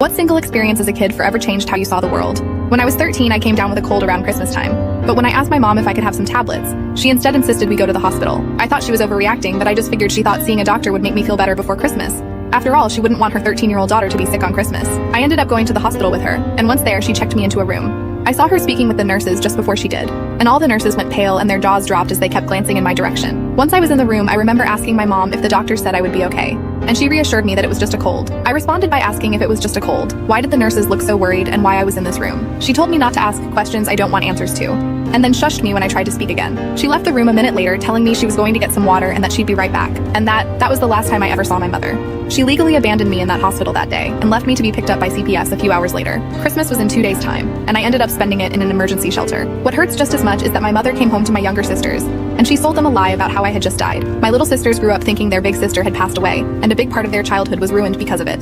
What single experience as a kid forever changed how you saw the world? When I was 13, I came down with a cold around Christmas time. But when I asked my mom if I could have some tablets, she instead insisted we go to the hospital. I thought she was overreacting, but I just figured she thought seeing a doctor would make me feel better before Christmas. After all, she wouldn't want her 13-year-old daughter to be sick on Christmas. I ended up going to the hospital with her, and once there, she checked me into a room. I saw her speaking with the nurses just before she did, and all the nurses went pale and their jaws dropped as they kept glancing in my direction. Once I was in the room, I remember asking my mom if the doctor said I would be okay, and she reassured me that it was just a cold. I responded by asking if it was just a cold, why did the nurses look so worried, and why I was in this room. She told me not to ask questions I don't want answers to, and then shushed me when I tried to speak again. She left the room a minute later, telling me she was going to get some water and that she'd be right back, and that was the last time I ever saw my mother. She legally abandoned me in that hospital that day, and left me to be picked up by CPS a few hours later. Christmas was in 2 days' time, and I ended up spending it in an emergency shelter. What hurts just as much is that my mother came home to my younger sisters, and she sold them a lie about how I had just died. My little sisters grew up thinking their big sister had passed away, and a big part of their childhood was ruined because of it.